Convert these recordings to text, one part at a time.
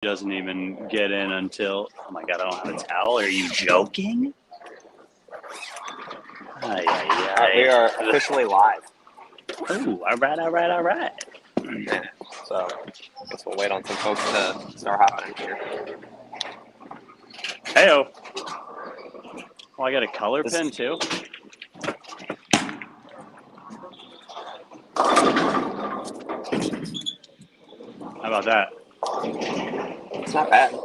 doesn't even get in until, oh my God, I don't have a towel. Are you joking? We are officially live. Ooh, all right. Yeah, so I guess we'll wait on some folks to start hopping in here. Hey-o. Oh, I got a color pen too. How about that? It's not bad.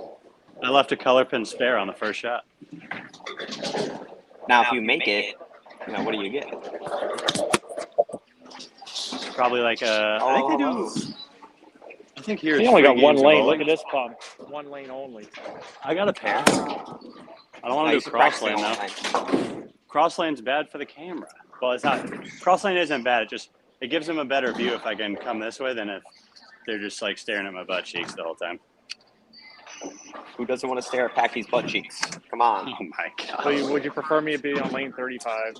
I left a color pen spare on the first shot. Now, if you make it, what do you get? Probably like I think they do. I think here's. He only got one lane. Look at this pump. One lane only. I got a pair. I don't want to do cross lane though. Cross lane's bad for the camera. Well, it's not. Cross lane isn't bad. It gives them a better view if I can come this way than if they're just like staring at my butt cheeks the whole time. Who doesn't want to stare at Packy's butt cheeks? Come on. Oh my God. So would you prefer me to be on lane 35?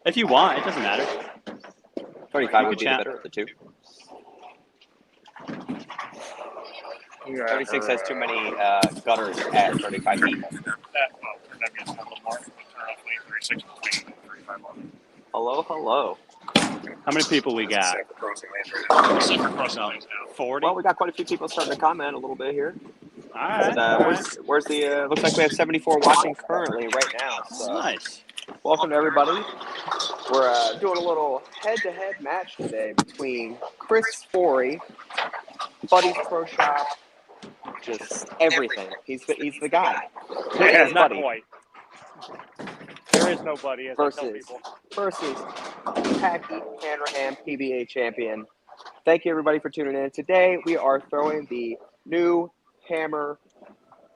If you want, it doesn't matter. 35 would be the better of the two. 36 has too many gutters at 35 feet. Hello. How many people we got? 40. Well, we got quite a few people starting to comment a little bit here. All right. But, where's the? Looks like we have 74 watching currently right now. So. Nice. Welcome to everybody. We're doing a little head-to-head match today between Chris Forey, Buddy's Pro Shop, just everything. He's the guy. Yeah, not quite. There is nobody. Versus Packy Hanrahan, PBA champion. Thank you everybody for tuning in. Today we are throwing the new Hammer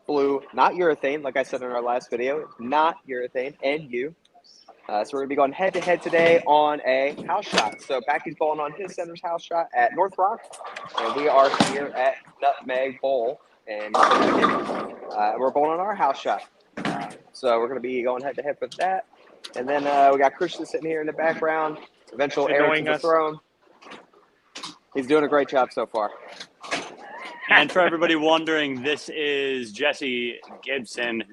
Blue, not urethane, like I said in our last video, not urethane, NU. So we're going to be going head-to-head today on a house shot. So Packy's bowling on his center's house shot at North Rock, and we are here at Nutmeg Bowl, and we're bowling on our house shot. So we're going to be going head-to-head for that. And then we got Christian sitting here in the background, eventual heir to the throne. He's doing a great job so far. And for everybody wondering, this is Jesse Gibson,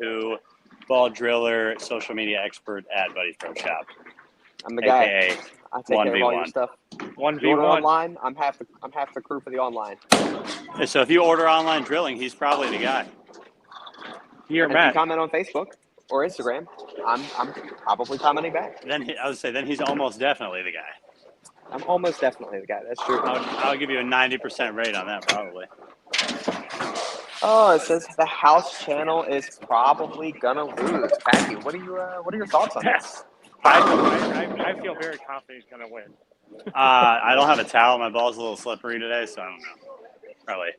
ball driller, social media expert at Buddy's Pro Shop. I'm the guy. AKA I take care of all your stuff. 1v1 online. I'm half the crew for the online. So if you order online drilling, he's probably the guy. You're If Matt. you comment on Facebook or Instagram, I'm probably commenting back. Then I would say he's almost definitely the guy. I'm almost definitely the guy. That's true. I'll give you a 90% rate on that probably. Oh, it says the house channel is probably gonna lose. Packy, what are your thoughts on this? I feel very confident he's gonna win. I don't have a towel. My ball's a little slippery today, so I don't know. Probably.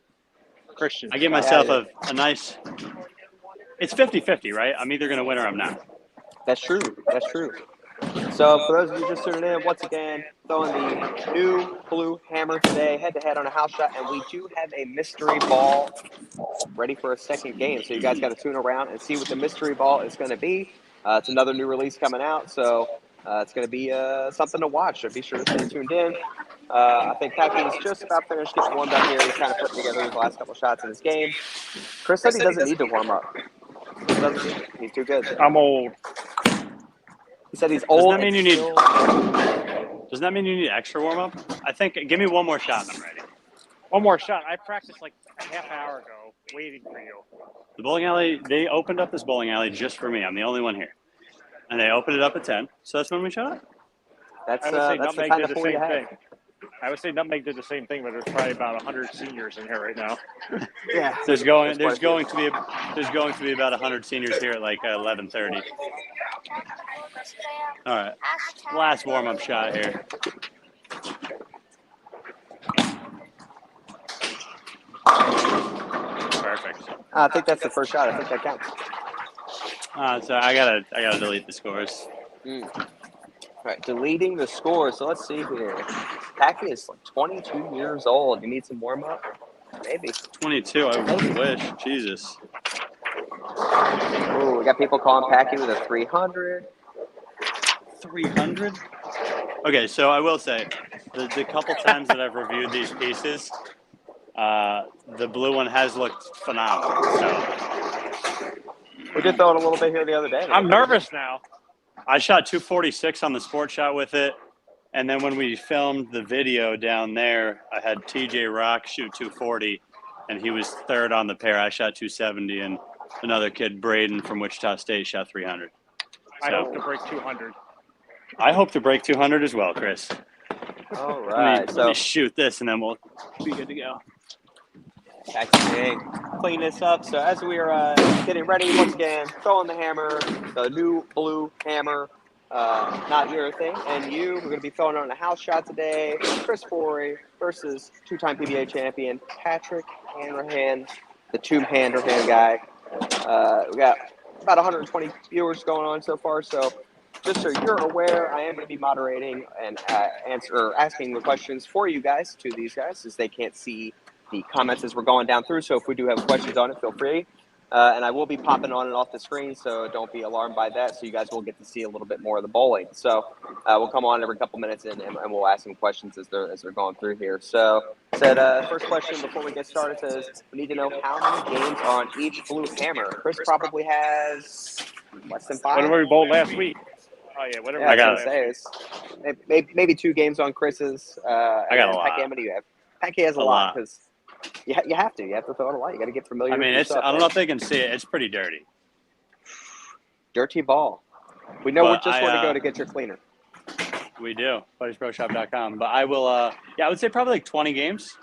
Christian. I give myself a nice. It's 50-50, right? I'm either gonna win or I'm not. That's true. So for those of you just tuning in, once again, throwing the new blue hammer today, head-to-head on a house shot, and we do have a mystery ball ready for a second game. So you guys got to tune around and see what the mystery ball is going to be. It's another new release coming out, so it's going to be something to watch. So be sure to stay tuned in. I think Packy is just about finished getting warmed up here. He's kind of putting together his last couple shots in his game. Chris said he doesn't need to warm up. He's too good. I'm old. He said he's old. Does that mean you need extra warm up? I think. Give me one more shot and I'm ready. One more shot. I practiced like a half hour ago, waiting for you. The bowling alley. They opened up this bowling alley just for me. I'm the only one here, and they opened it up at 10. So that's when we shut up. That's I would say the Nutmeg kind did of the fool you same have. thing. I would say Nutmeg did the same thing, but there's probably about 100 seniors in here right now. Yeah. There's going to be about 100 seniors here at like 11:30. All right, last warm up shot here. Perfect. I think that's the first shot. I think that counts. So I gotta delete the scores. All right, deleting the score. So let's see here. Packy is like 22 years old. You need some warm up? Maybe. 22. I wish. Jesus. Ooh, we got people calling Packy with a 300. 300? Okay, so I will say, the couple times that I've reviewed these pieces, The blue one has looked phenomenal. So We did throw it a little bit here the other day. I'm nervous now. I shot 246 on the sport shot with it. And then when we filmed the video down there, I had TJ Rock shoot 240, and he was third on the pair. I shot 270, and another kid, Braden from Wichita State, shot 300. I hope to break 200. I hope to break 200 as well, Chris. All right. Let me shoot this, and then we'll be good to go. Excellent. Clean this up. So as we are getting ready, once again, throwing the hammer, the new blue hammer. Not your thing, and we're going to be throwing on a house shot today. Chris Forey versus two-time PBA champion Patrick Hanrahan, the Tomb Hanrahan guy. We got about 120 viewers going on so far, so just so you're aware, I am going to be moderating and asking the questions for you guys, to these guys, since they can't see the comments as we're going down through. So if we do have questions on it, feel free. And I will be popping on and off the screen, so don't be alarmed by that. So you guys will get to see a little bit more of the bowling. So we'll come on every couple minutes and we'll ask some questions as they're going through here. So first question before we get started says, we need to know how many games are on each blue hammer. Chris probably has less than 5. What did we bowl last week? Oh, yeah, whatever. Yeah, I got it. Maybe 2 games on Chris's. I got a lot. Packy, how many do you have? Packy has a lot because you have to throw it a lot. You got to get familiar. I mean, with I don't know if they can see it. It's pretty dirty. Dirty ball. We know But where to go to get your cleaner. We do. BuddiesProShop.com. But I will. I would say probably like 20 games,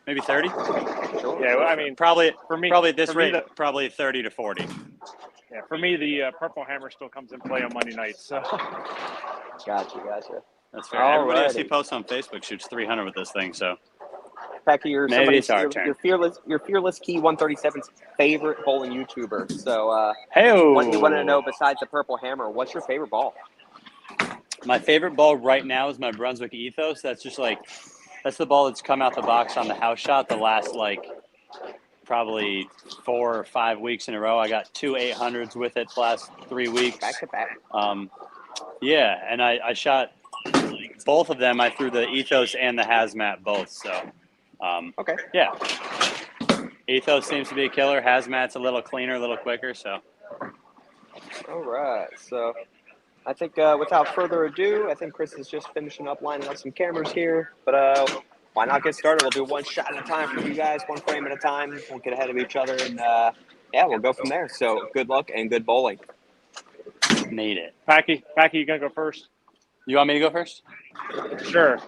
maybe 30. Sure. Yeah, well, I mean, Probably for me, Probably at this for me, rate, probably 30 to 40. yeah, for me, the purple hammer still comes in play on Monday nights. So Gotcha. That's fair. Alrighty. Everybody I see posts on Facebook shoots 300 with this thing. So Packy, you're maybe it's our turn. You're fearless Key 137's favorite bowling YouTuber. So, Hey-o. what you want to know besides the purple hammer? What's your favorite ball? My favorite ball right now is my Brunswick Ethos. That's the ball that's come out the box on the house shot the last probably 4 or 5 weeks in a row. I got 2 800s with it the last 3 weeks. Back to back. Yeah, and I shot both of them. I threw the Ethos and the Hazmat both. So, Okay. yeah. Ethos seems to be a killer. Hazmat's a little cleaner, a little quicker. So, All right. So, I think without further ado, I think Chris is just finishing up lining up some cameras here. But why not get started? We'll do one shot at a time for you guys, one frame at a time. Won't get ahead of each other, and we'll go from there. So, good luck and good bowling. made it. Packy, you gonna go first? You want me to go first? Sure.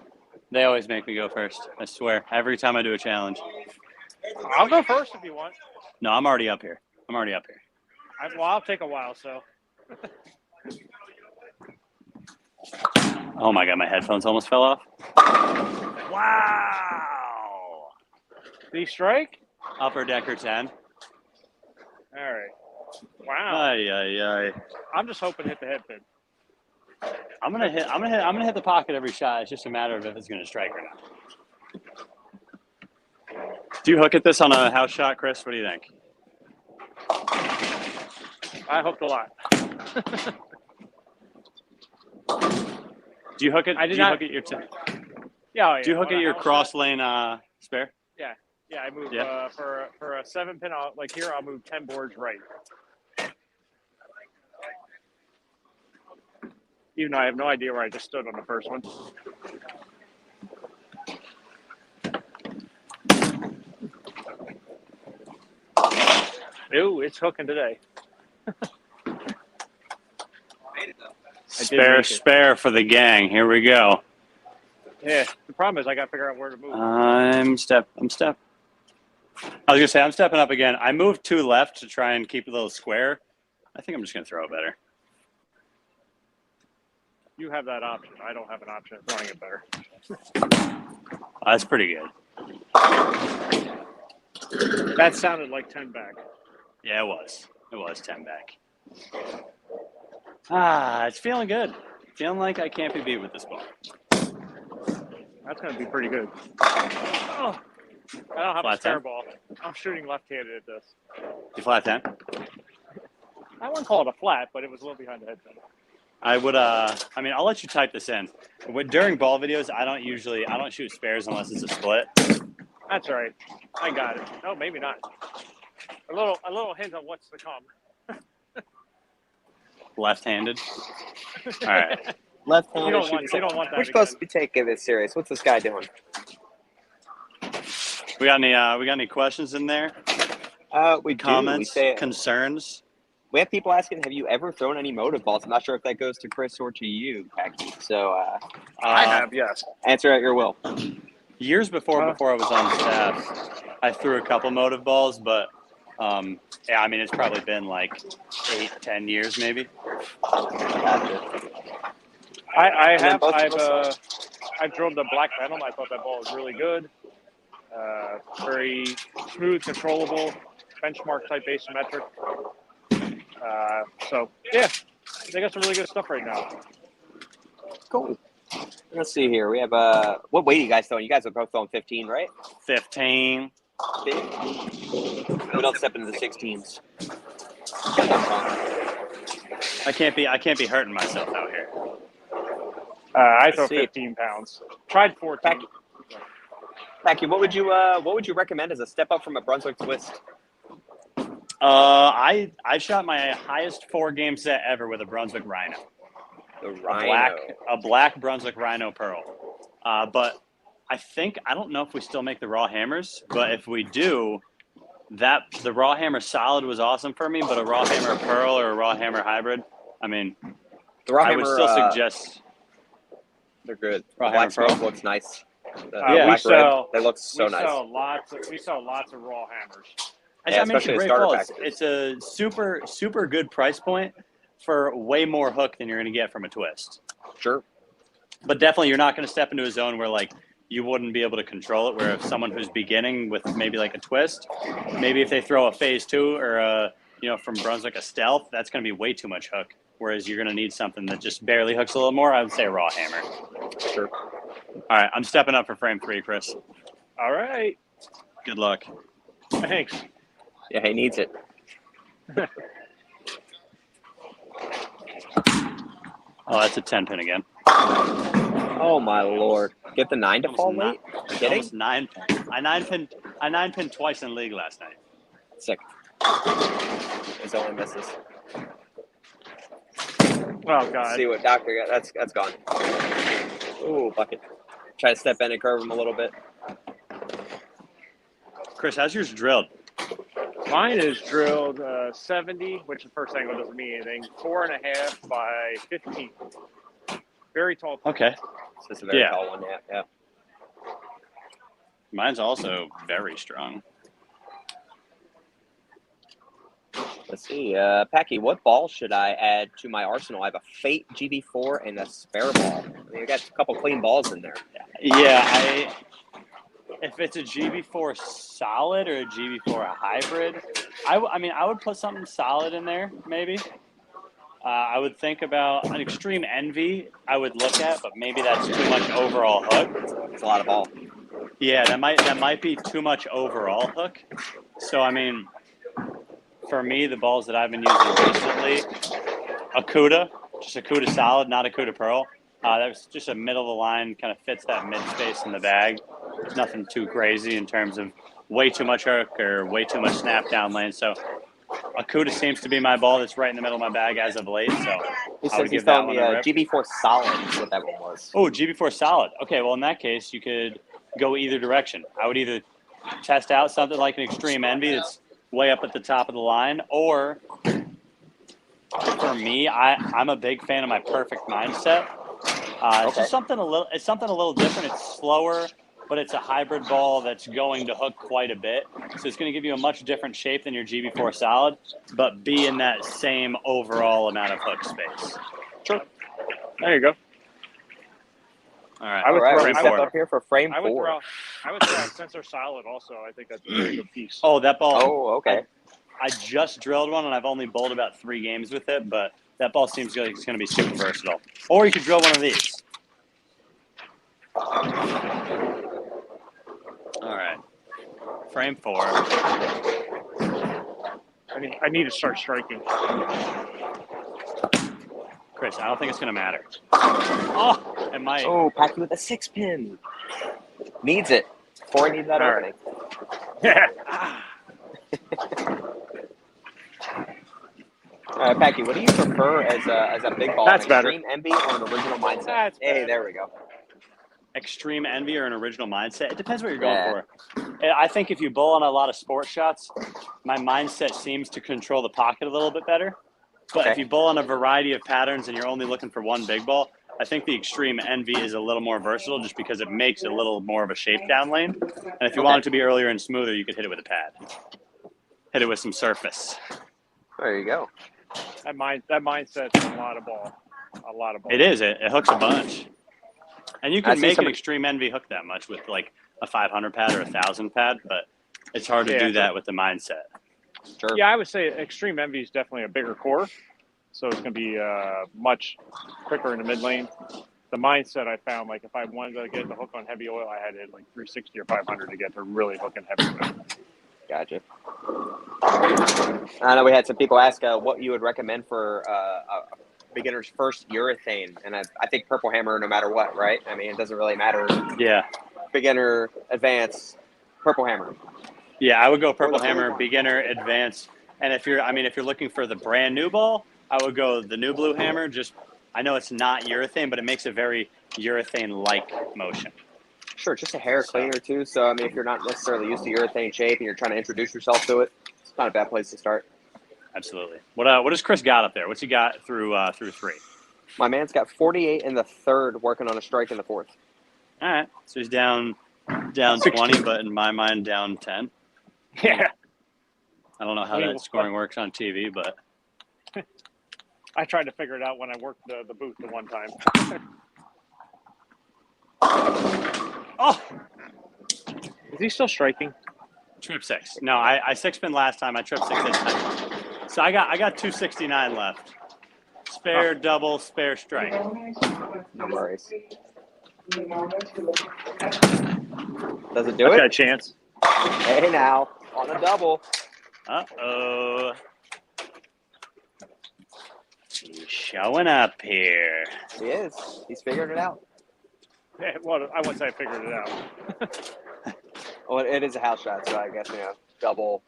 They always make me go first. I swear. Every time I do a challenge. I'll go first if you want. No, I'm already up here. I'll take a while. So. Oh my God, my headphones almost fell off. Wow. Did he strike? Upper decker 10. All right. Wow. Ay. I'm just hoping to hit the head pin. I'm gonna hit the pocket every shot. It's just a matter of if it's gonna strike or not. Do you hook at this on a house shot, Chris? What do you think? I hooked a lot. Do you hook it? I did do you not. hook at your Yeah. Do you hook at your cross lane spare? Yeah, I move Yeah. for a 7-pin. I'll move 10 boards right. Even though I have no idea where I just stood on the first one. Ooh, it's hooking today. Spare for the gang. Here we go. Yeah, the problem is I got to figure out where to move. I'm step. I was gonna say I'm stepping up again. I moved 2 left to try and keep it a little square. I think I'm just gonna throw it better. You have that option. I don't have an option of throwing it better. That's pretty good. That sounded like 10 back. Yeah, it was. It was 10 back. It's feeling good. Feeling like I can't be beat with this ball. That's going to be pretty good. Oh, I don't have Flat a spare 10? ball. I'm shooting left-handed at this. You flat 10? I wouldn't call it a flat, but it was a little behind the head pin. I would. I'll let you type this in. During ball videos, I don't shoot spares unless it's a split. That's all right. I got it. No, maybe not. A little hint of what's to come. Left-handed. All right. Left-handed. You don't want that. We're supposed to be taking this serious. What's this guy doing? We got any questions in there? We Comments, do. concerns? We have people asking, have you ever thrown any motive balls? I'm not sure if that goes to Chris or to you, Packy. So I have, yes. answer at your will. Years before I was on staff, I threw a couple motive balls, but yeah, I mean, it's probably been like 8-10 years maybe. I've drilled the Black Venom. I thought that ball was really good. Very smooth, controllable, benchmark type asymmetric. So yeah, they got some really good stuff right now. Cool. Let's see here. We have what weight are you guys throwing? You guys are both throwing 15, right? 15. We don't step into the 16s. I can't be hurting myself out here. I throw 15 pounds. Tried 14. Packy, what would you recommend as a step up from a Brunswick twist? I shot my highest 4-game set ever with a Brunswick Rhino. The Rhino. A black Brunswick Rhino Pearl. But I don't know if we still make the raw hammers, but if we do, the raw hammer solid was awesome for me, but a raw hammer Pearl or a raw hammer hybrid, I mean, the raw I hammer, would still suggest they're good. Raw Black hammer Pearl smoke looks nice. Yeah. They look so nice. We sell lots of raw hammers. Yeah, I mean, it's a especially great starter ball. packages. It's a super good price point for way more hook than you're going to get from a twist. Sure. But definitely, you're not going to step into a zone where like you wouldn't be able to control it. Where if someone who's beginning with maybe like a twist, maybe if they throw a phase 2 or from Brunswick a stealth, that's going to be way too much hook. Whereas you're going to need something that just barely hooks a little more. I would say a raw hammer. Sure. All right, I'm stepping up for frame 3, Chris. All right. Good luck. Thanks. Yeah, he needs it. Oh, that's a 10 pin again. Oh my lord! Get the 9 to fall late? Kidding? Almost 9 pin. I 9 pin twice in league last night. Sick. His only misses. Oh God. Let's see what Doctor got. That's gone. Ooh, bucket. Try to step in and curve him a little bit. Chris, how's yours drilled? Mine is drilled 70, which the first angle doesn't mean anything. 4.5 by 15. Very tall. Okay. This is a very tall one. Yeah. Mine's also very strong. Let's see. Packy, what ball should I add to my arsenal? I have a Fate GB4 and a spare ball. I mean, I got a couple clean balls in there. Yeah, if it's a GB4 solid or a GB4 hybrid, I would put something solid in there, maybe. I would think about an Extreme Envy I would look at, but maybe that's too much overall hook. It's a lot of ball. Yeah, that might be too much overall hook. So, I mean, for me, the balls that I've been using recently, just a CUDA solid, not a CUDA Pearl. That's just a middle of the line, kind of fits that mid space in the bag. There's nothing too crazy in terms of way too much hook or way too much snap down lane. So a CUDA seems to be my ball that's right in the middle of my bag as of late. So I would give that one a rip. GB4 solid is what that one was. Oh, GB4 solid. Okay, well in that case, you could go either direction. I would either test out something like an Extreme Envy that's way up at the top of the line, or for me, I'm a big fan of my Perfect Mindset. It's just something a little different. It's slower, but it's a hybrid ball that's going to hook quite a bit. So it's going to give you a much different shape than your GB4 solid, but be in that same overall amount of hook space. Sure. There you go. All All right. right, step up here for frame 4. I would throw a Sensor Solid also. I think that's a very good piece. Oh, that ball. Oh, okay. I just drilled one, and I've only bowled about 3 games with it, but that ball seems like it's going to be super versatile. Or you could drill one of these. All right. Frame 4. I need to start striking. Chris, I don't think it's going to matter. Oh, it might. Oh, Packy with a 6-pin. Needs it. Corey needs that All opening. Yeah. All right, Packy, what do you prefer as a big ball? That's an better. extreme envy or an original mindset? That's Hey, better. there we go. Extreme envy or an original mindset? It depends what you're Yeah. going for. And I think if you bowl on a lot of sport shots, my mindset seems to control the pocket a little bit better. But Okay. if you bowl on a variety of patterns and you're only looking for one big ball, I think the extreme envy is a little more versatile just because it makes it a little more of a shape down lane. And if you want it to be earlier and smoother, you could hit it with a pad. Hit it with some surface. There you go. That mindset's a lot of ball. A lot of ball. It is. It hooks a bunch. And you I can see make an somebody- extreme envy hook that much with like a 500 pad or a 1,000 pad, but it's hard to Yeah, do that with the mindset. Sure. Yeah, I would say Extreme Envy is definitely a bigger core, so it's going to be much quicker in the mid lane. The mindset I found, like if I wanted to get the hook on heavy oil, I had to hit like 360 or 500 to get to really hooking heavy oil. Gotcha. I know we had some people ask what you would recommend for a beginner's first urethane, and I think Purple Hammer no matter what, right? I mean, it doesn't really matter. Yeah. Beginner, advanced, Purple Hammer. Yeah, I would go Purple the Hammer, blue one. beginner, advanced. And if you're looking for the brand new ball, I would go the new Blue Hammer. Just, I know it's not urethane, but it makes a very urethane-like motion. Sure, just a hair cleaner too. So I mean, if you're not necessarily used to urethane shape and you're trying to introduce yourself to it, it's not a bad place to start. Absolutely. What does Chris got up there? What's he got through 3? My man's got 48 in the third, working on a strike in the fourth. All right. So he's down 20, but in my mind, down 10. Yeah, I don't know how I mean, that scoring works on TV, but I tried to figure it out when I worked the booth the one time. oh, Is he still striking? trip 6. No, I 6-pin last time. I tripped 6 this time. So I got 269 left. Spare, double, spare strike. No worries. Does it do I've got a it? chance. Hey now, on a double. Uh-oh. He's showing up here. He is. He's figured it out. Yeah, well, I wouldn't say I figured it out. Well, it is a house shot, so I guess double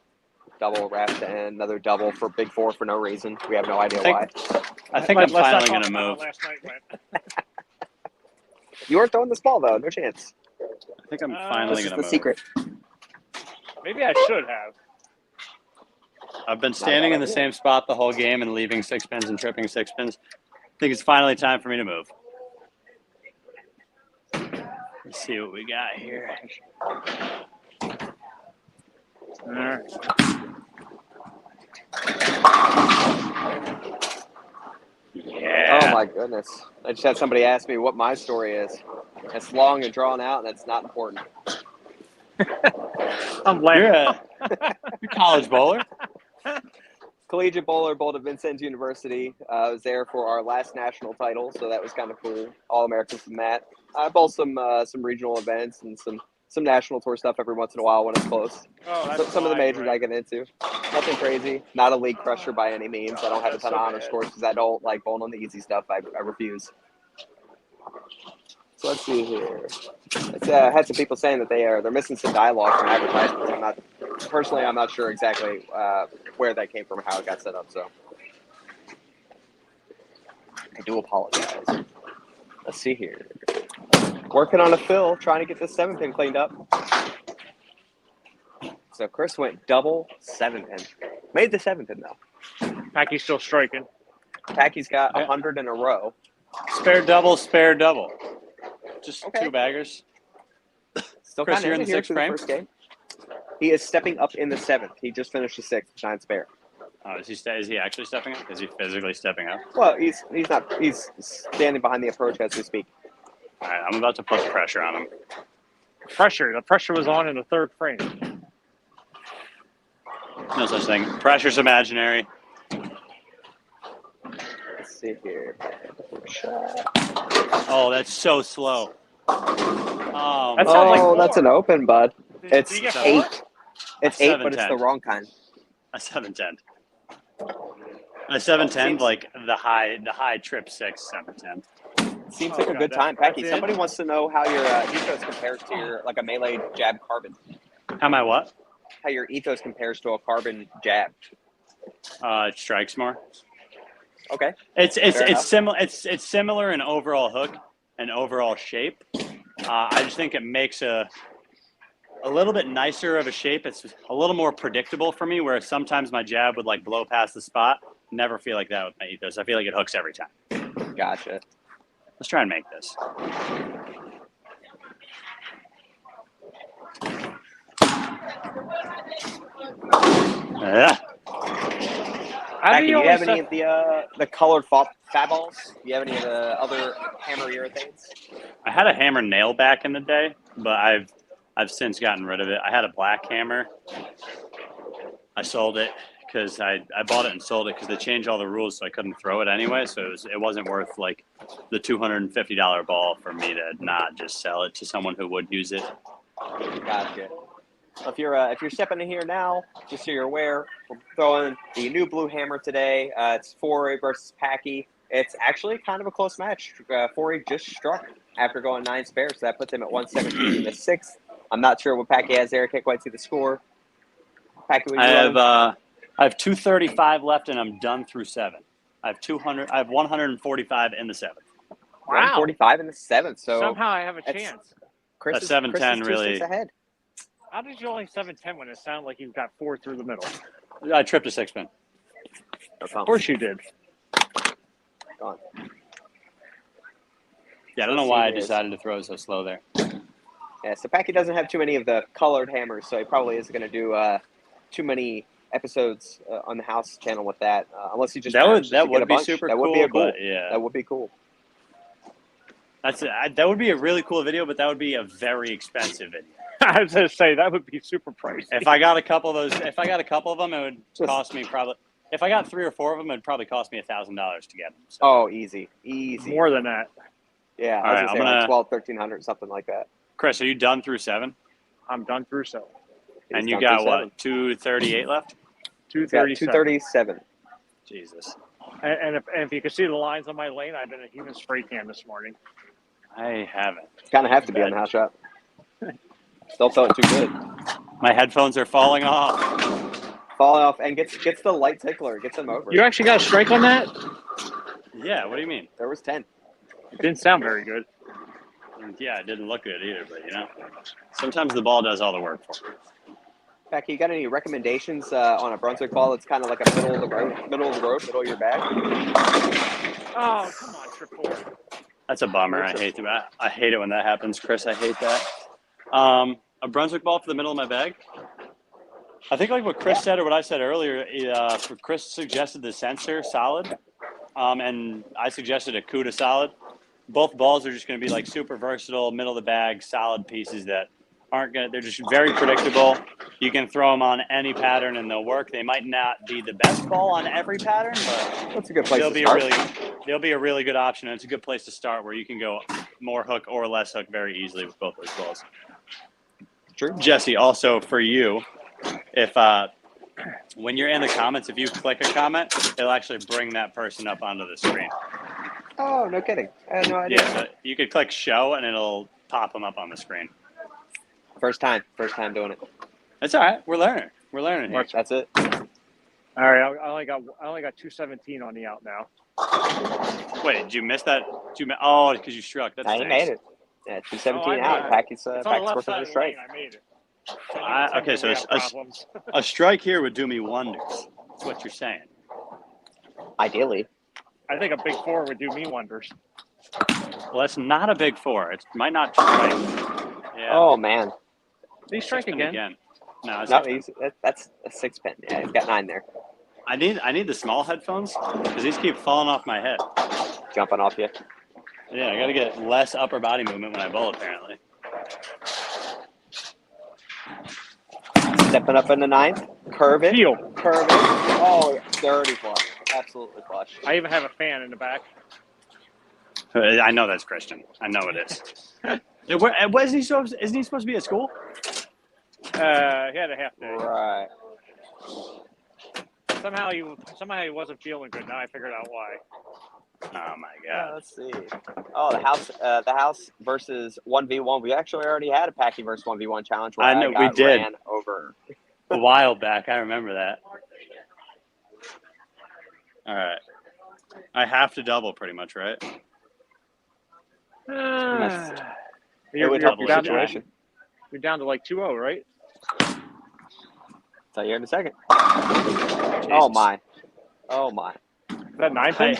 wrap to end, another double for big four for no reason. We have no idea why. I think Let's I'm not finally talk going to about move. how last night went. You weren't throwing this ball though, no chance. I think I'm This finally This is going to the move. secret. Maybe I should have. I've been standing in the same spot the whole game and leaving 6 pins and tripping 6 pins. I think it's finally time for me to move. Let's see what we got here. All right. Yeah. Oh my goodness. I just had somebody ask me what my story is. It's long and drawn out, and that's not important. I'm You're laughing. you're a college bowler. Collegiate bowler, bowled at Vincennes University. I was there for our last national title, so that was kind of cool. All-American from that. I bowled some regional events and some national tour stuff every once in a while when it's close. Oh, So, that's some of the fine, majors I right? get into. Nothing crazy. Not a league crusher by any means. I don't have a That's ton so of honor bad. scores because I don't like bowling on the easy stuff. I refuse. So let's see here. It's had some people saying that they're missing some dialogue from advertisements. I'm not sure exactly where that came from, how it got set up. So I do apologize. Let's see here. Working on a fill, trying to get this 7-pin cleaned up. So Chris went double 7-pin. Made the 7-pin though. Packy's still striking. Packy's got 100 in a row. Spare double, spare double. Just Okay. 2 baggers. Still Chris, kind you're of in the here 6th through the frame? first game. He is stepping up in the 7th. He just finished the 6th, 9 spare. Oh, is he actually stepping up? Is he physically stepping up? Well, he's not. He's standing behind the approach as we speak. All right, I'm about to put pressure on him. The pressure was on in the third frame. No such thing. Pressure's imaginary. Let's see here. Oh, that's so slow. Oh, That sounds like Oh, four. that's an open, bud. Did It's you get 8. four? It's A 8, but it's 7-10. the wrong kind. a 7-10. A 7-10, like the high trip 6, 7-10. Seems Oh, like a God, good time. that's Packy, it? somebody wants to know how your ethos compares to your like a melee jab carbon. How am I what? How your ethos compares to a carbon jab. It strikes more. Okay. It's Fair enough. similar. It's similar in overall hook and overall shape. I just think it makes a little bit nicer of a shape. It's a little more predictable for me, where sometimes my jab would like blow past the spot. Never feel like that with my ethos. I feel like it hooks every time. Gotcha. Let's try and make this. Yeah. Packy, do you have any of the colored fat balls? Do you have any of the other hammer urethanes? I had a hammer nail back in the day, but I've since gotten rid of it. I had a black hammer. I sold it because I bought it and sold it because they changed all the rules, so I couldn't throw it anyway. So it wasn't worth like the $250 ball for me to not just sell it to someone who would use it. Gotcha. So if you're stepping in here now, just so you're aware, we're throwing the new blue hammer today. It's Foray versus Packy. It's actually kind of a close match. Foray just struck after going 9 spares, so that puts him at 117 in the 6th. I'm not sure what Packy has there. Can't quite see the score. Packy, what are you running? I have 235 left, and I'm done through 7. I have 145 in the 7th. Wow. 145 in the 7th. So Somehow I have a that's- chance. Chris That is 710 2 really- sticks ahead. How did you only 710 when it sounded like you've got 4 through the middle? I tripped a 6-pin. No Of problem. course you did. Gone. Yeah, I don't know why I decided to throw so slow there. Yeah, so Packy doesn't have too many of the colored hammers, so he probably isn't going to do too many episodes on the house channel with that, unless he just That manages to would get a be bunch. super That cool. would be a cool. But yeah, That would be cool. that would be a really cool video, but that would be a very expensive video. I was going to say, that would be super pricey. If I got a couple of them, it would cost me probably. If I got 3 or 4 of them, it'd probably cost me $1,000 to get them. So. Oh, easy. More than that. Yeah, All I was right, going to say like 12, 1,300, something like that. Chris, are you done through 7? I'm done through 7. He's And you done got through 7. what? 238 left? 237. 237. Jesus, And if you could see the lines on my lane, I've been a human spray can this morning. I haven't. Kind of have to be on the house shop. Still felt too good. My headphones are falling off. Falling off and gets the light tickler, gets him over. You actually got a strike on that? Yeah, what do you mean? There was 10. It didn't sound very good. Yeah, it didn't look good either, but sometimes the ball does all the work for me. Becky, you got any recommendations on a Brunswick ball that's kind of like a middle of the your bag? Oh, come on, trip 4. That's a bummer. I hate it when that happens, Chris. I hate that. A Brunswick ball for the middle of my bag. I think like what Chris said or what I said earlier. Chris suggested the sensor solid, and I suggested a CUDA solid. Both balls are just going to be like super versatile, middle of the bag, solid pieces that they're just very predictable. You can throw them on any pattern and they'll work. They might not be the best ball on every pattern, but That's a good place they'll to be start. they'll be a really good option. And it's a good place to start where you can go more hook or less hook very easily with both those balls. True. Jesse, also for you, if when you're in the comments, if you click a comment, it'll actually bring that person up onto the screen. Oh, no kidding. I had no idea. Yeah, so you could click show and it'll pop them up on the screen. First time doing it. That's all right. We're learning here. That's it. All right, I only got 217 on the out now. Wait, did you miss that? Oh, because you struck. That's He nice. made it. Yeah, 217 Oh, I out. made it. Packy's It's on the Packy's left working side on of a the lane. strike. I made it. Okay, so We have problems. a strike here would do me wonders. That's what you're saying. Ideally. I think a big 4 would do me wonders. Well, that's not a big 4. It might not strike. Yeah. Oh, man. Did he strike Six-pin again? No, it's No, six-pin. that's a 6-pin. Yeah, he's got 9 there. I need the small headphones because these keep falling off my head. Jumping off you. Yeah, I got to get less upper body movement when I bowl, apparently. Stepping up in the 9th. Curve it. Heel. Curve it. Oh, dirty flush. Absolutely flush. I even have a fan in the back. I know that's Christian. I know it is. Isn't he supposed to be at school? He had a half day. Right. Somehow he wasn't feeling good. Now I figured out why. Oh my god. Let's see. Oh, the house versus 1v1. We actually already had a Packy versus 1v1 challenge where I know, got we did. ran over. A while back, I remember that. All right. I have to double pretty much, right? It would help your down situation. You're down to like 2-0, right? Tell you in a second. Jesus. Oh my. Oh my. Is that 9 pin?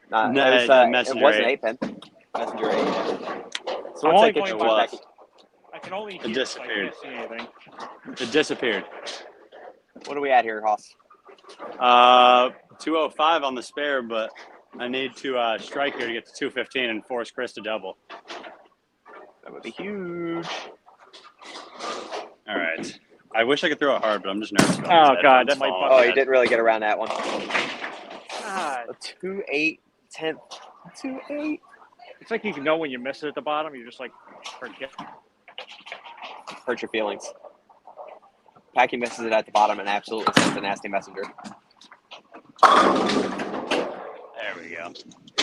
Nah, No, it Messenger was an 8. 8 pin. Messenger 8. So I'm let's only take going it by- back. I can only hear, so I disappeared. can't see anything. It disappeared. What are we at here, Hoss? 205 on the spare, but I need to strike here to get to 215 and force Chris to double. That would be huge. All right. I wish I could throw it hard, but I'm just nervous about Oh, these God, headphones that might falling bug off Oh, my you head. didn't really get around that one. God. A 2-8, 10, 2-8. It's like you can know when you miss it at the bottom. You're just like, forget. Hurt your feelings. Packy misses it at the bottom and absolutely sends a nasty messenger. There we go.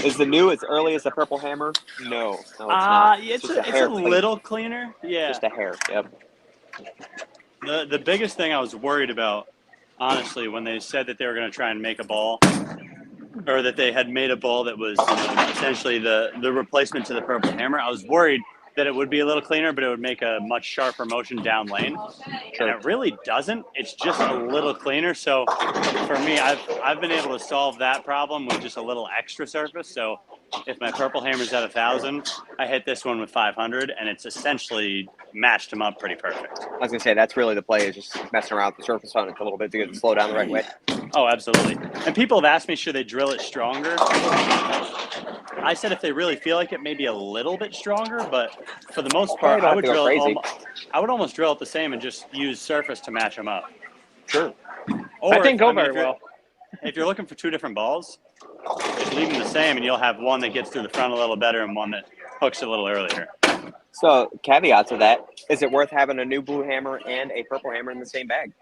Is the new as early as the purple hammer? No, it's not. It's just a hair clean. little cleaner. Yeah. Just a hair. Yep. The biggest thing I was worried about, honestly, when they said that they were going to try and make a ball, or that they had made a ball that was essentially the replacement to the purple hammer, I was worried that it would be a little cleaner, but it would make a much sharper motion down lane. Sure. And it really doesn't. It's just a little cleaner. So for me, I've been able to solve that problem with just a little extra surface. So if my purple hammer's at 1,000, I hit this one with 500, and it's essentially matched them up pretty perfect. I was gonna say that's really the play, is just messing around with the surface on it a little bit to get it slow down the right way. Oh, absolutely. And people have asked me, should they drill it stronger? I said if they really feel like it, maybe a little bit stronger, but for the most part, don't I have would to go drill crazy. I would almost drill it the same and just use surface to match them up. Sure. Or That didn't go if very you're- well. If you're looking for two different balls, just leave them the same, and you'll have one that gets through the front a little better and one that hooks a little earlier. So caveat to that: is it worth having a new blue hammer and a purple hammer in the same bag?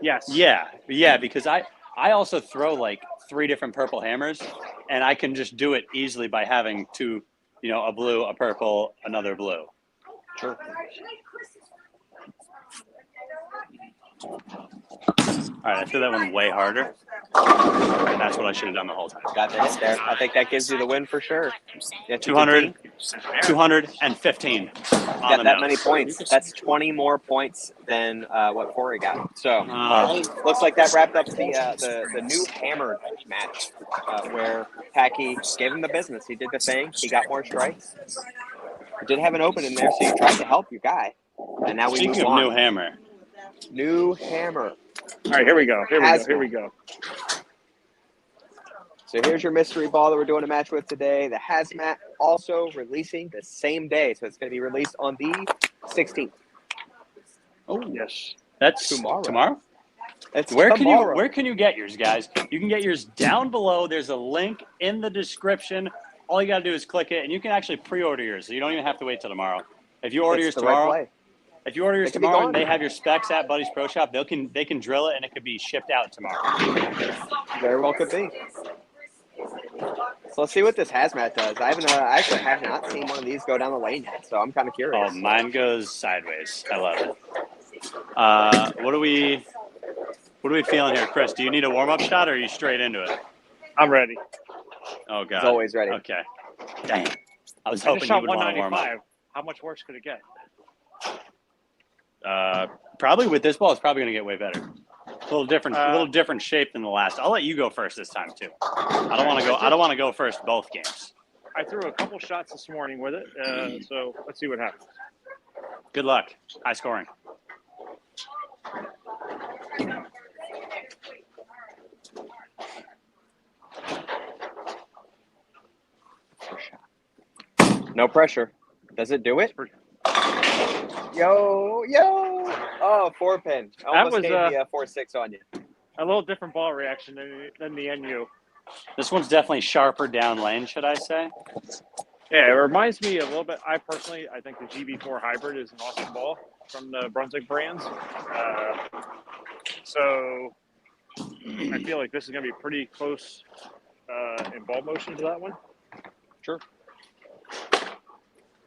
Yes. Yeah, because I also throw like 3 different purple hammers, and I can just do it easily by having two, a blue, a purple, another blue. Sure. All right, I threw that one way harder. And that's what I should have done the whole time. Got the hit there. I think that gives you the win for sure. Yeah, 200, 215 on got the that nose. many points. That's 20 more points than what Corey got. So Oh. looks like that wrapped up the new hammer match where Packy gave him the business. He did the thing. He got more strikes. He did have an open in there, so you tried to help your guy. And now we Speaking move of on. new hammer, New hammer. All right, here we go. Here we go. So here's your mystery ball that we're doing a match with today. The Hazmat also releasing the same day. So it's going to be released on the 16th. oh, Yes. that's Tomorrow. It's Where tomorrow. can you get yours, guys? You can get yours down below. There's a link in the description. All you got to do is click it, and you can actually pre-order yours. So you don't even have to wait till tomorrow. If you order yours It's the right tomorrow, play. if you order yours It could be tomorrow gone. and they have your specs at Buddy's Pro Shop, they can drill it and it could be shipped out tomorrow. Very well could be. So let's see what this Hazmat does. I actually have not seen one of these go down the lane yet, so I'm kind of curious. Oh, mine goes sideways. I love it. What are we feeling here, Chris? Do you need a warm-up shot or are you straight into it? I'm ready. Oh, God. He's always ready. Okay. Dang. I was I hoping just you shot would want to warm up. 195. How much worse could it get? Probably with this ball, it's probably going to get way better. A little different shape than the last. I'll let you go first this time too. I don't want to go first both games. I threw a couple shots this morning with it, so let's see what happens. Good luck. High scoring. No pressure. Does it do it? Yo. Oh, 4-pin. Almost was, gave me a 4-6 on you. A little different ball reaction than the NU. This one's definitely sharper down lane, should I say? Yeah, it reminds me a little bit. I think the GB4 Hybrid is an awesome ball from the Brunswick brands. So I feel like this is going to be pretty close in ball motion to that one. Sure.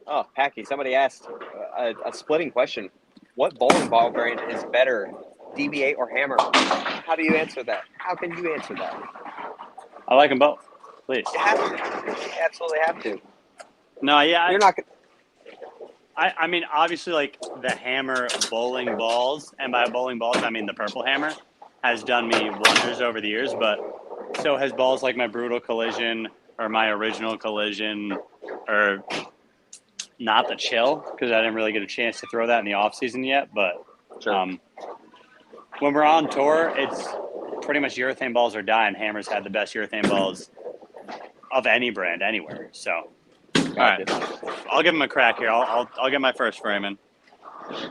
Oh, Packy, somebody asked a splitting question. What bowling ball brand is better, DB8 or Hammer? How do you answer that? How can you answer that? I like them both. Please. You have to. You absolutely have to. No, yeah. You're not. I mean, obviously, like the Hammer bowling balls, and by bowling balls, I mean the purple Hammer, has done me wonders over the years. But so has balls like my Brutal Collision or my Original Collision, or not the Chill, because I didn't really get a chance to throw that in the off season yet. But Sure. When we're on tour, it's pretty much urethane balls or die, and Hammer's had the best urethane balls of any brand anywhere. So. All right, I'll give him a crack here. I'll get my first frame in.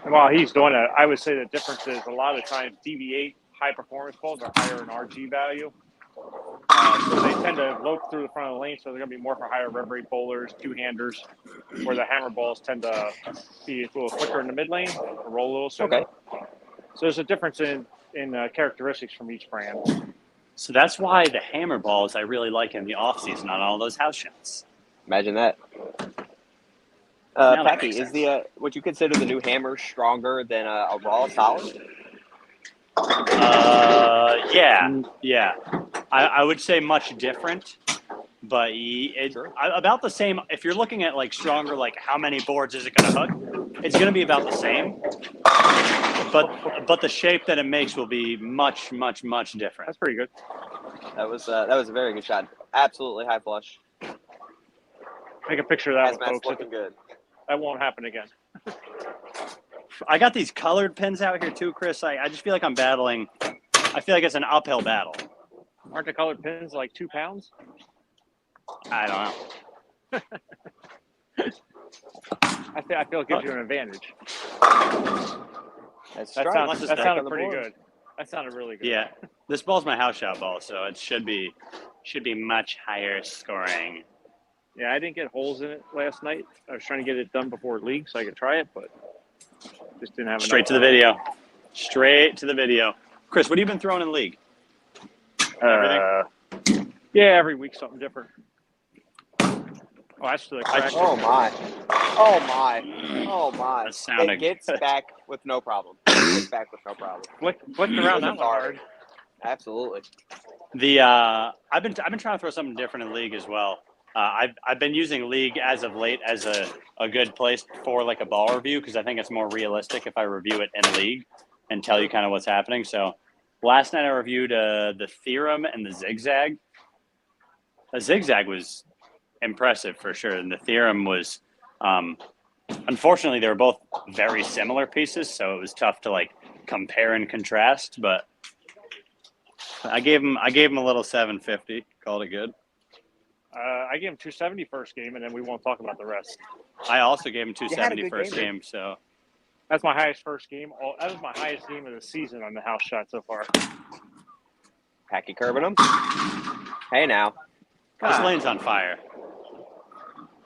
And while he's doing it, I would say the difference is a lot of times DV8 high performance balls are higher in RG value. So they tend to lope through the front of the lane, so they're going to be more for higher rev rate bowlers, two-handers, where the Hammer balls tend to be a little quicker in the mid lane, roll a little sooner. Okay. So there's a difference in characteristics from each brand. So that's why the Hammer balls I really like in the off season on all those house shots. Imagine that. Now that Packy, makes is sense. would you consider the new Hammer stronger than a raw solid? Yeah. I would say much different, but about the same. If you're looking at like stronger, like how many boards is it going to hook? It's going to be about the same, but the shape that it makes will be much different. That's pretty good. That was a very good shot. Absolutely high flush. Take a picture of that one, Hazmat's folks. looking good. That won't happen again. I got these colored pins out here too, Chris. I just feel like I'm battling. I feel like it's an uphill battle. Aren't the colored pins like 2 pounds? I don't know. I feel it gives you an advantage. That's That strike. sounded pretty good. That sounded really good. Yeah, this ball's my house shot ball, so it should be much higher scoring. Yeah, I didn't get holes in it last night. I was trying to get it done before league so I could try it, but just didn't have enough. Straight to the video. Straight to the video. Chris, what have you been throwing in league? Yeah, every week something different. Oh, that's the crack. Oh my. Oh my. Oh my. That sounded It gets good. back with no problem. It gets back with no problem. Flicked around that one hard. Absolutely. I've been trying to throw something different in league as well. I've been using league as of late as a good place for like a ball review, because I think it's more realistic if I review it in league and tell you kind of what's happening. So last night I reviewed the Theorem and the Zigzag. The Zigzag was impressive for sure, and the Theorem was unfortunately they were both very similar pieces, so it was tough to like compare and contrast. But I gave him a little 750, called it good. I gave him 270 first game, and then we won't talk about the rest. I also gave him 270 good first game, game, so That's my highest first game. That was my highest game of the season on the house shot so far. Packy curbing him. Hey now. this lane's on fire.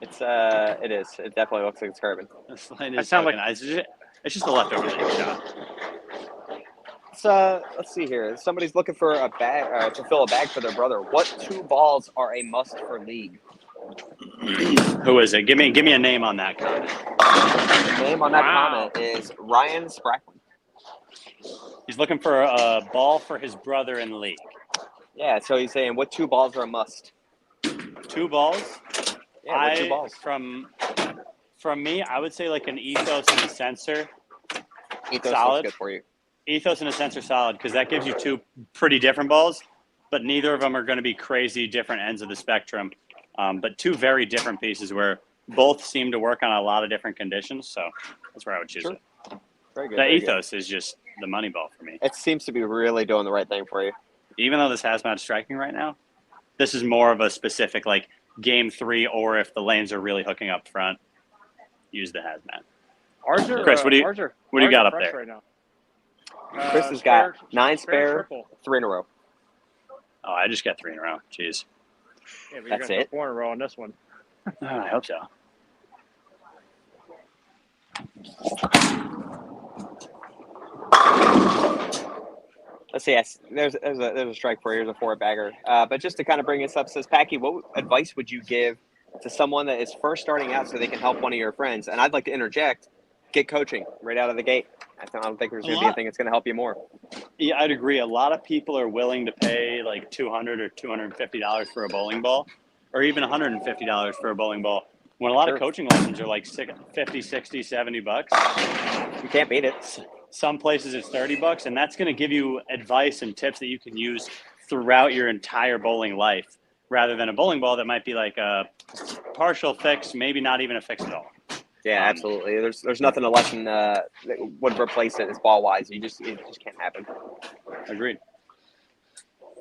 It is. It definitely looks like it's curbing. This lane That is sound fucking nice. It's just a leftover league shot. Let's see here. Somebody's looking for a bag to fill a bag for their brother. What 2 balls are a must for league? Who is it? Give me a name on that comment. The name on that Wow. comment is Ryan Sprackman. He's looking for a ball for his brother in league. Yeah, so he's saying what 2 balls are a must? 2 balls. Yeah, what 2 balls? From me, I would say like an Ethos and a Sensor. Ethos solid. looks good for you. Ethos and a Sensor solid, because that gives you 2 pretty different balls, but neither of them are going to be crazy different ends of the spectrum. But 2 very different pieces where both seem to work on a lot of different conditions. So that's where I would choose Sure. it. Very good. The very Ethos is just the money ball for me. good. It seems to be really doing the right thing for you. Even though this hazmat striking right now, this is more of a specific like game 3, or if the lanes are really hooking up front, use the hazmat. Ours are, Chris, what do you got up fresh there? right now. Chris has got 9 spare, triple. 3 in a row. Oh, I just got 3 in a row. Jeez. Yeah, but That's you're it? 4 in a row on this one. Oh, I hope so. Let's see. Yes, there's a strike for you. Here's a 4-bagger. But just to kind of bring us up, says Packy, what advice would you give to someone that is first starting out so they can help one of your friends? And I'd like to interject, get coaching right out of the gate. I don't think there's going to be anything that's going to help you more. Yeah, I'd agree. A lot of people are willing to pay like $200 or $250 for a bowling ball, or even $150 for a bowling ball. When a lot of coaching lessons are like 50, 60, 70 bucks. You can't beat it. Some places it's 30 bucks, and that's going to give you advice and tips that you can use throughout your entire bowling life, rather than a bowling ball that might be like a partial fix, maybe not even a fix at all. Yeah, absolutely. There's nothing to lessen that would replace it as ball wise. It just can't happen. Agreed.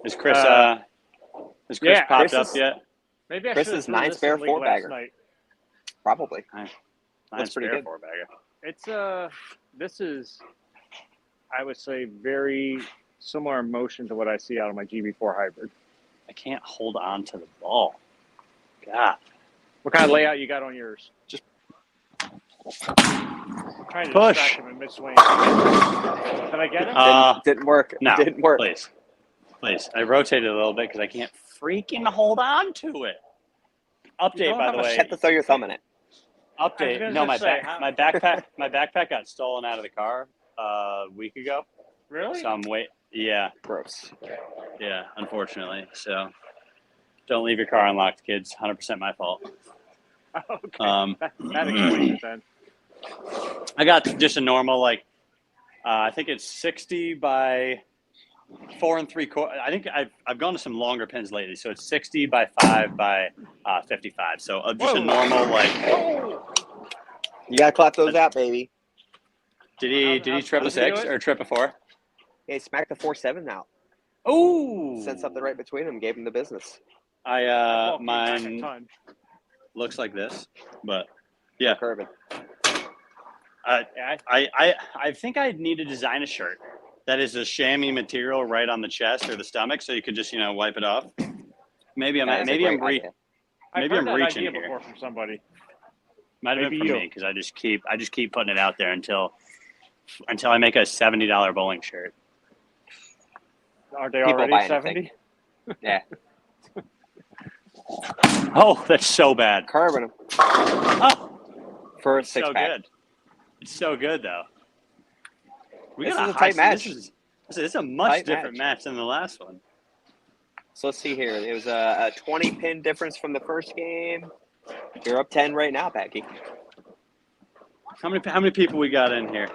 Is Chris popped Chris up yet? Maybe I Chris is 9 spare 4-bagger. Probably. That's pretty good. 4-bagger. It's this is, I would say, very similar emotion to what I see out of my GB4 hybrid. I can't hold on to the ball. God. What kind of layout you got on yours? Just trying to push distract him and mid-swing. Did I get him? Didn't work. No, didn't work. Please. I rotated a little bit because I can't freaking hold on to it. Update, by the way. You have to throw your thumb in it. Update. No, my backpack got stolen out of the car a week ago. Really? So I'm Yeah. Gross. Yeah, unfortunately. So don't leave your car unlocked, kids. 100% my fault. Okay. That explains it then. I got just a normal, I think it's 60 by 4 3/4. I think I've gone to some longer pins lately, so it's 60 by 5 by 55. So just a normal You gotta clap those out, baby. Did he trip a 6 or trip a 4? Yeah, he smacked the 4-7 out. Oh, Sent something right between them, gave him the business. Mine looks like this, but yeah. Curving. I think I need to design a shirt that is a chamois material right on the chest or the stomach, so you could just wipe it off. Maybe I'm reaching idea here. Before from somebody. Might have been from me because I just keep putting it out there until I make a $70 bowling shirt. Are they already 70? Yeah. Oh, that's so bad. Curving him. Oh, for a so 6-pack. good. It's so good though. This is a tight match. This is a much different match than the last one. So let's see here. It was a 20-pin difference from the first game. You're up 10 right now, Packy. How many people we got in here?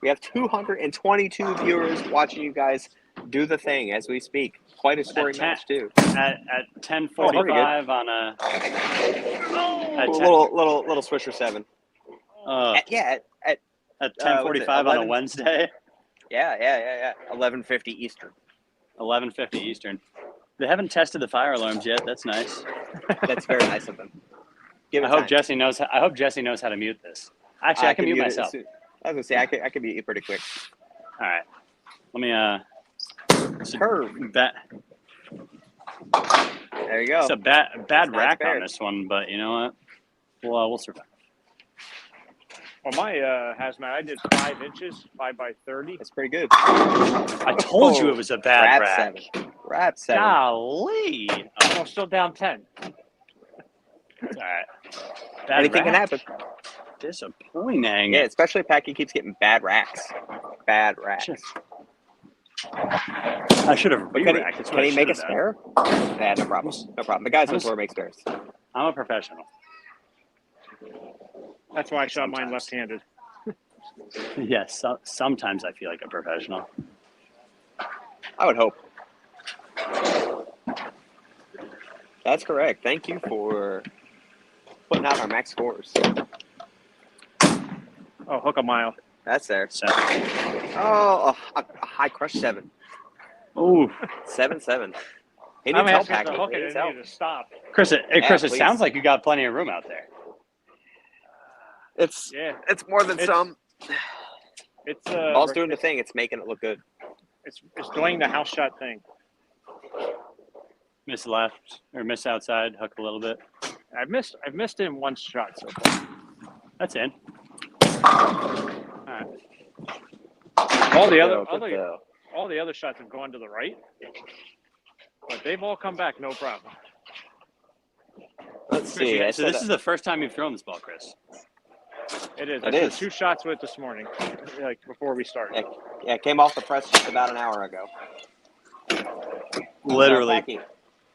We have 222 viewers watching you guys do the thing as we speak. Quite a scoring match too. At 10:45 on a little Swisher 7. At 10:45 on a Wednesday. Yeah. 11:50 Eastern. 11:50 Eastern. They haven't tested the fire alarms yet. That's nice. That's very nice of them. I hope Jesse knows how to mute this. Actually, I can mute myself. I was gonna say I could mute you pretty quick. All right. Let me curve. There you go. It's a bad rack on this one, but you know what? We'll survive. Well, my hazmat, I did 5 inches, 5 by 30. That's pretty good. I told you it was a bad rack. Wrap 7. Golly. I'm still down 10. All right. Anything can happen. Disappointing. Yeah, especially Packy keeps getting bad racks. Bad racks. I should have re-racked. Can he make a spare? Yeah, no problem. No problem. The guys on tour make spares. I'm a professional. That's why I shot mine left-handed. Yes, sometimes I feel like a professional. I would hope. That's correct. Thank you for putting out our max scores. Oh, hook a mile. That's there. 7. Oh, a high crush 7. Ooh. 7-7. He needs help, Packy. Hook it and need to stop. Chris, it sounds like you got plenty of room out there. It's more than some. It's Ball's doing the thing. It's making it look good. It's doing the house shot thing. Miss left or miss outside, hook a little bit. I've missed in one shot so far. That's in. All right. All all the other shots have gone to the right, but they've all come back no problem. Let's Chris, see. so this is the first time you've thrown this ball, Chris. It is. It I is. took 2 shots with it this morning, like before we started. Yeah, it came off the press just about an hour ago. Literally Packy,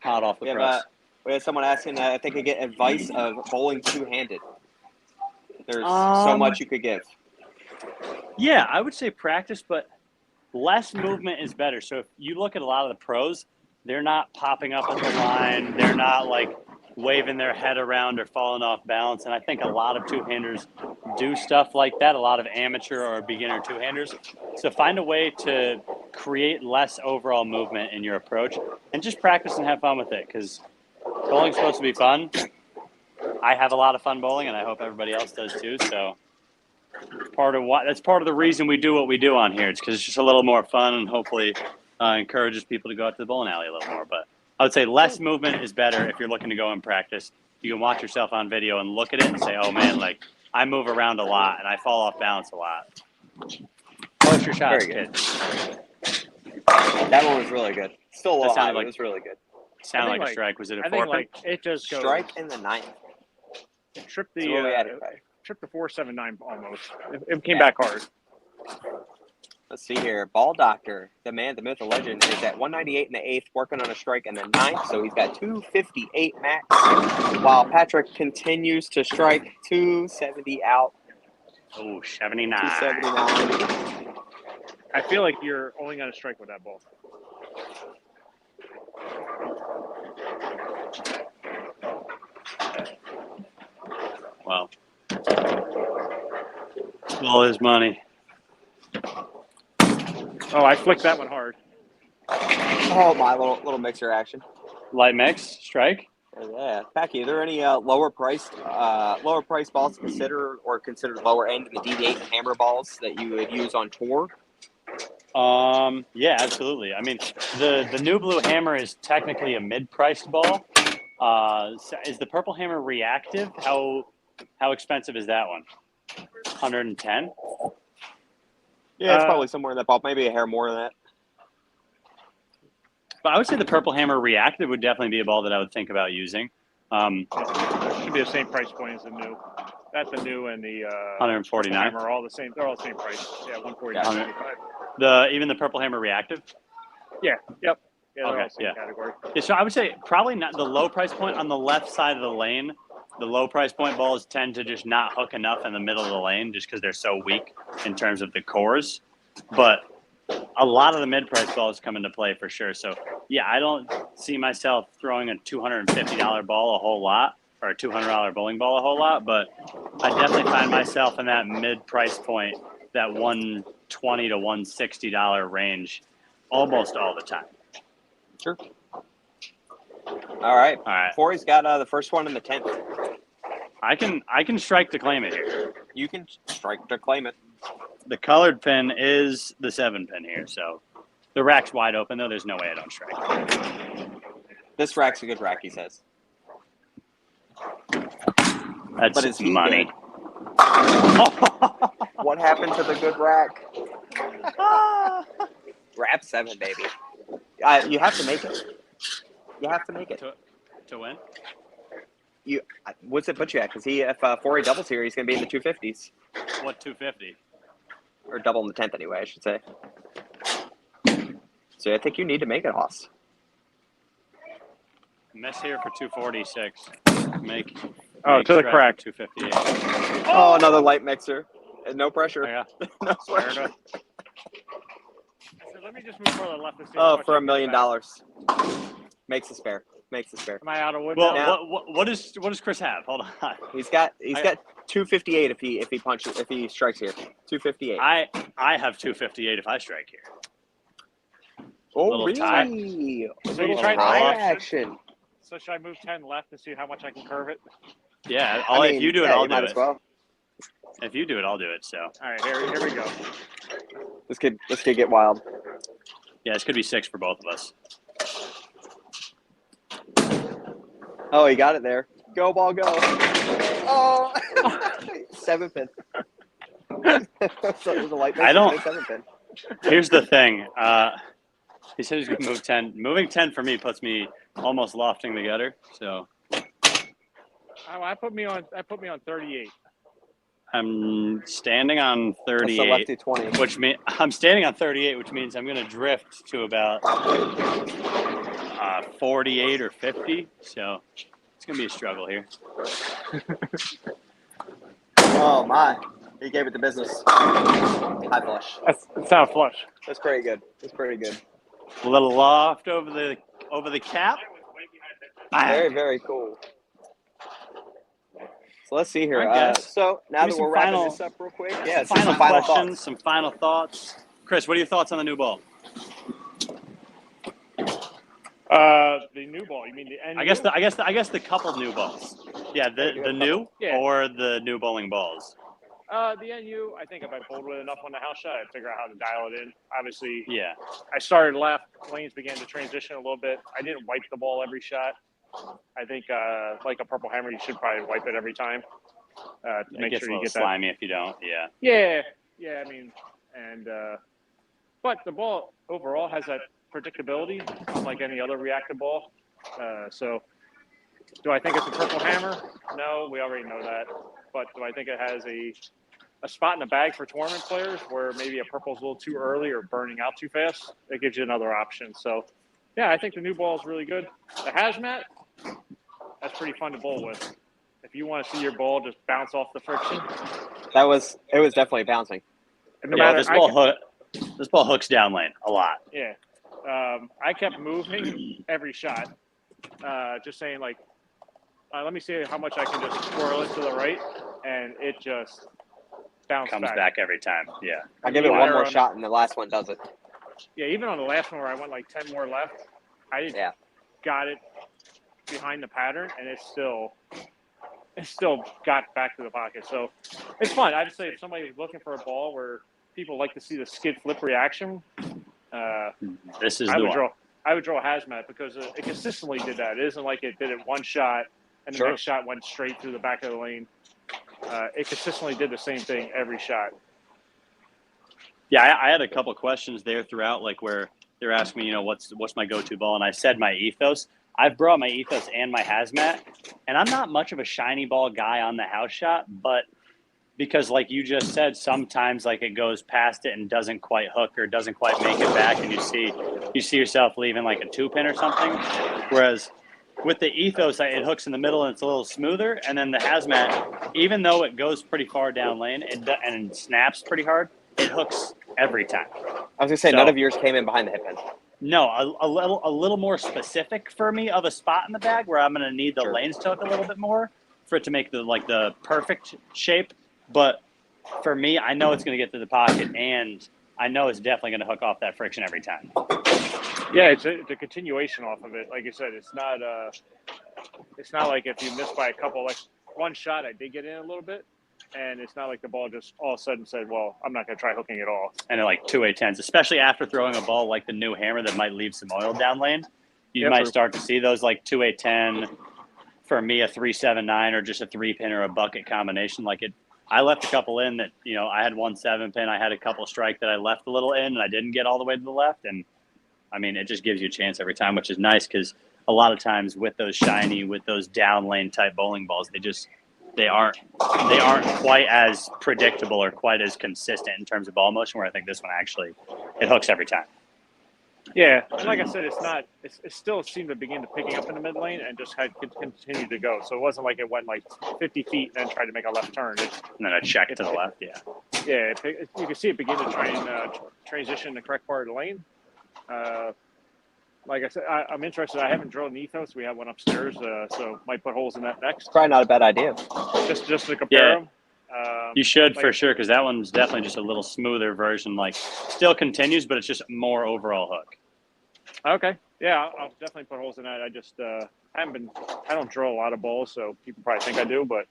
hot off the press. we had someone asking if they could get advice of bowling two-handed. There's so much you could give. Yeah, I would say practice, but less movement is better. So if you look at a lot of the pros, they're not popping up at the line. They're not like waving their head around or falling off balance. And I think a lot of two-handers do stuff like that, a lot of amateur or beginner two-handers. So find a way to create less overall movement in your approach and just practice and have fun with it, because bowling's supposed to be fun. I have a lot of fun bowling, and I hope everybody else does too. So that's part of the reason we do what we do on here. It's because it's just a little more fun and hopefully encourages people to go out to the bowling alley a little more. But I would say less movement is better if you're looking to go and practice. You can watch yourself on video and look at it and say, oh man, like I move around a lot and I fall off balance a lot. Post your shots, kids. That one was really good. Still a little high, but like, it was really good. Sounded like a strike. Was it a I think forfeit? it just goes. Strike in the 9th. Tripped That's where we had it, tripped the 479 almost. It came back hard. Let's see here. Ball Doctor, the man, the myth, the legend, is at 198 in the 8th, working on a strike in the 9th, so he's got 258 max, while Patrick continues to strike 270 out. Oh, 79. 279. I feel like you're only going to strike with that ball. Wow. All his money. Oh, I flicked that one hard. Oh, my little mixer action. Light mix, strike. Yeah, Packy, are there any lower priced balls to consider, or considered lower end in the DD8 hammer balls that you would use on tour? Yeah, absolutely. I mean, the new blue hammer is technically a mid-priced ball. Is the purple hammer reactive? How expensive is that one? 110? Yeah, it's probably somewhere in that ball, maybe a hair more than that. But I would say the purple hammer reactive would definitely be a ball that I would think about using. It should be the same price point as the new. That's the new and the 149. hammer are all the same. They're all the same price. Yeah, 149. Even the purple hammer reactive. Yeah. Yep. Yeah, they're Okay, all the same category. Yeah, so I would say probably not the low price point on the left side of the lane. The low price point balls tend to just not hook enough in the middle of the lane just because they're so weak in terms of the cores. But a lot of the mid-price balls come into play for sure. So, yeah, I don't see myself throwing a $250 ball a whole lot, or a $200 bowling ball a whole lot, but I definitely find myself in that mid-price point, that $120 to $160 range almost all the time. Sure. All right. Corey's got the first one in the 10th. I can strike to claim it here. You can strike to claim it. The colored pin is the 7 pin here, so the rack's wide open, though. There's no way I don't strike. This rack's a good rack, he says. That's but is he money. What happened to the good rack? Grab 7, baby. You have to make it. You have to make it. To win? What's it put you at? Because if 4A doubles here, he's going to be in the 250s. What 250? Or double in the 10th anyway, I should say. So I think you need to make it, Hoss. Miss here for 246. Make to the crack. 258. Oh, another light mixer. No pressure. Yeah. No pressure. Let me just move further left. Oh, for $1 million. Makes a spare. Makes a spare. Am I out of wood? Well, now? what does Chris have? Hold on. He's got 258 if he strikes here. 258. I have 258 if I strike here. Oh, really? So you tried high action. So should I move 10 left and see how much I can curve it? Yeah, if you do it, I'll do it. Well. If you do it, I'll do it. So. All right, here we go. This could get wild. Yeah, this could be 6 for both of us. Oh, he got it there. Go, ball, go. Oh, 7 pin. So it was a light mixer, 7 pin. Here's the thing. He said he's going to move 10. Moving 10 for me puts me almost lofting the gutter. So I put me on 38. I'm standing on That's the 38, lefty 20. which means I'm standing on 38, which means I'm going to drift to about 48 or 50. So it's going to be a struggle here. Oh my! He gave it the business. High flush. It's not a flush. That's pretty good. That's pretty good. A little loft over the cap. Very, very cool. So let's see here. All right, guys. So now Give me that some we're wrapping final- this up real quick, yeah, Some some final final questions, thoughts. some final thoughts. Chris, what are your thoughts on the new ball? The new ball. You mean the NU? I guess the couple new balls. Yeah, the new Yeah. or the new bowling balls. The NU, I think if I bowled with enough on the house shot, I'd figure out how to dial it in. Obviously, Yeah. I started left. Lanes began to transition a little bit. I didn't wipe the ball every shot. I think, like a purple hammer, you should probably wipe it every time to It make gets sure a you little get that. slimy if you don't. Yeah. Yeah. I mean, and but the ball overall has that predictability, unlike any other reactive ball. So, do I think it's a purple hammer? No, we already know that. But do I think it has a spot in the bag for tournament players where maybe a purple's a little too early or burning out too fast? It gives you another option. So, yeah, I think the new ball is really good. The hazmat, that's pretty fun to bowl with. If you want to see your ball just bounce off the friction, It was definitely bouncing. and no Yeah, matter this ball hooks down lane a lot. Yeah. I kept moving every shot, just saying, like, let me see how much I can just swirl it to the right, and it just bounced Comes back every time. Yeah. I give it one more shot, and the last one does it. Yeah, even on the last one where I went like 10 more left, I got it behind the pattern, and it still got back to the pocket. So it's fun. I'd say if somebody's looking for a ball where people like to see the skid flip reaction, This is I the would one. draw hazmat because it consistently did that. It isn't like it did it one shot and the next shot went straight through the back of the lane. It consistently did the same thing every shot. Yeah, I had a couple questions there throughout, like where they're asking me, what's my go-to ball, and I said my ethos. I've brought my ethos and my hazmat, and I'm not much of a shiny ball guy on the house shot, but because like you just said, sometimes like it goes past it and doesn't quite hook or doesn't quite make it back, and you see yourself leaving like a 2-pin or something. Whereas with the ethos, it hooks in the middle and it's a little smoother, and then the hazmat, even though it goes pretty far down lane and snaps pretty hard, it hooks every time. I was gonna say So- none of yours came in behind the hip pin. No, a little more specific for me of a spot in the bag where I'm going to need the lanes to hook a little bit more for it to make the perfect shape. But for me, I know it's going to get to the pocket, and I know it's definitely going to hook off that friction every time. Yeah, it's a continuation off of it. Like I said, it's not like if you miss by a couple, like one shot, I did get in a little bit. And it's not like the ball just all of a sudden said, well, I'm not going to try hooking it all. And they're like 2-8-10s, especially after throwing a ball like the new hammer that might leave some oil down lane. You might start to see those like 2-8-10, for me, a 3-7-9 or just a 3-pin or a bucket combination. I left a couple in that, I had one 7-pin. I had a couple strike that I left a little in and I didn't get all the way to the left. And I mean, it just gives you a chance every time, which is nice because a lot of times with those shiny, with those down lane type bowling balls, they aren't quite as predictable or quite as consistent in terms of ball motion, where I think this one actually, it hooks every time. Yeah, and like I said, it still seemed to begin to picking up in the mid lane and just had continued to go. So it wasn't like it went like 50 feet and then tried to make a left turn. And then a check to the left, yeah. Yeah, you can see it begin to try and transition in the correct part of the lane. Like I said, I'm interested. I haven't drilled an ethos. We have one upstairs, so might put holes in that next. Probably not a bad idea. Just to compare them. You should for sure, because that one's definitely just a little smoother version. Like still continues, but it's just more overall hook. Okay, yeah, I'll definitely put holes in that. I just I don't drill a lot of balls, so people probably think I do, but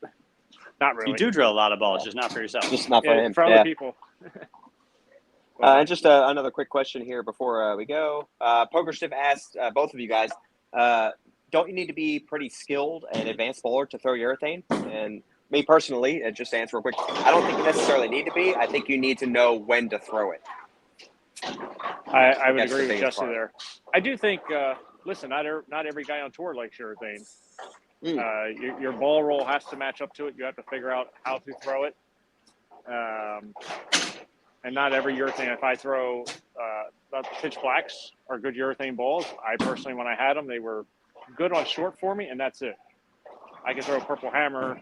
not really. You do drill a lot of balls, just not for yourself. Just not for him. For other people. And just another quick question here before we go. PokerStiff asked both of you guys, don't you need to be pretty skilled and advanced bowler to throw urethane? And me personally, just to answer real quick, I don't think you necessarily need to be. I think you need to know when to throw it. I would That's the agree with biggest Jesse part. there. I do think, listen, not every guy on tour likes urethane. Your ball roll has to match up to it. You have to figure out how to throw it. And not every urethane. If I throw pitch blacks are good urethane balls. I personally, when I had them, they were good on short for me, and that's it. I can throw a purple hammer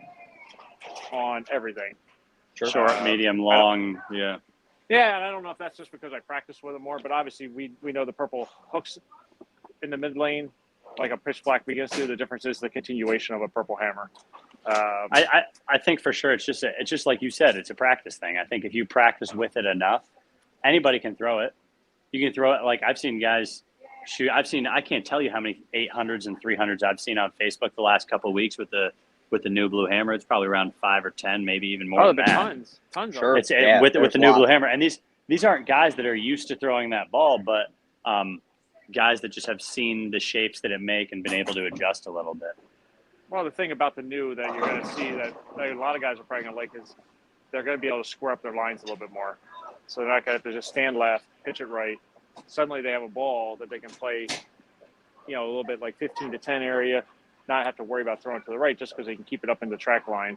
on everything. Short, medium, long, yeah. Yeah, and I don't know if that's just because I practice with them more, but obviously we know the purple hooks in the mid lane like a pitch black begins to. The difference is the continuation of a purple hammer. I think for sure it's just like you said, it's a practice thing. I think if you practice with it enough, anybody can throw it. You can throw it like I've seen guys shoot. I can't tell you how many 800s and 300s I've seen on Facebook the last couple of weeks with the new blue hammer. It's probably around 5 or 10, maybe even more. Oh, than that. Tons. Sure. Of It's with the new blue hammer, and these aren't guys that are used to throwing that ball, but guys that just have seen the shapes that it make and been able to adjust a little bit. Well, the thing about the new that you're going to see that a lot of guys are probably going to like is they're going to be able to square up their lines a little bit more. So they're not going to have to just stand left, pitch it right. Suddenly they have a ball that they can play, a little bit like 15 to 10 area, not have to worry about throwing to the right just because they can keep it up in the track line.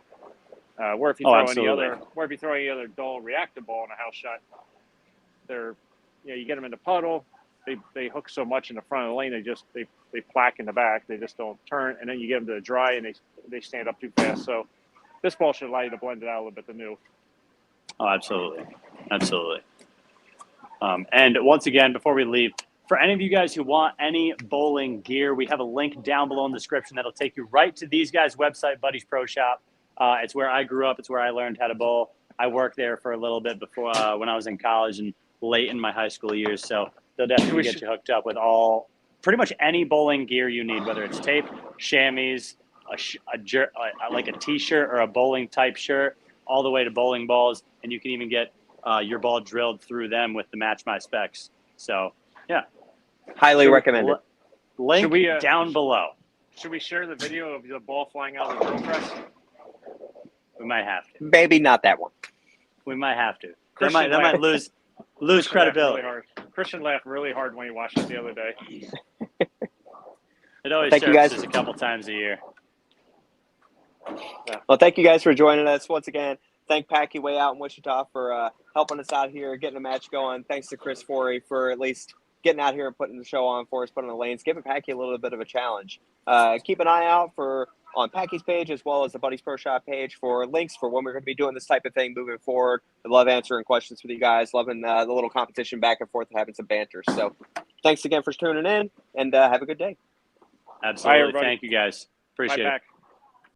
Where if you throw any other dull reactive ball in a house shot, you get them in the puddle. They hook so much in the front of the lane, they plaque in the back. They just don't turn, and then you get them to dry, and they stand up too fast. So this ball should allow you to blend it out a little bit. The new. Oh, absolutely. And once again, before we leave, for any of you guys who want any bowling gear, we have a link down below in the description that'll take you right to these guys' website, Buddy's Pro Shop. It's where I grew up. It's where I learned how to bowl. I worked there for a little bit before when I was in college and late in my high school years. So they'll definitely get you hooked up with pretty much any bowling gear you need, whether it's tape, chamois, like a T-shirt or a bowling type shirt, all the way to bowling balls, and you can even get your ball drilled through them with the Match My Specs. So, yeah. Highly recommended. Link down below. Should we share the video of the ball flying out of the drill press? We might have to. Maybe not that one. We might have to. That might lose credibility. Christian laughed really hard when he watched it the other day. It always surfaces a couple times a year. Yeah. Well, thank you guys for joining us once again. Thank Packy way out in Wichita for helping us out here, getting a match going. Thanks to Chris Forey for at least getting out here and putting the show on for us, putting the lanes, giving Packy a little bit of a challenge. Keep an eye out on Packy's page as well as the Buddy's Pro Shop page for links for when we're going to be doing this type of thing moving forward. I love answering questions with you guys, loving the little competition back and forth and having some banter. So thanks again for tuning in, and have a good day. Absolutely. Thank you, guys. Appreciate it.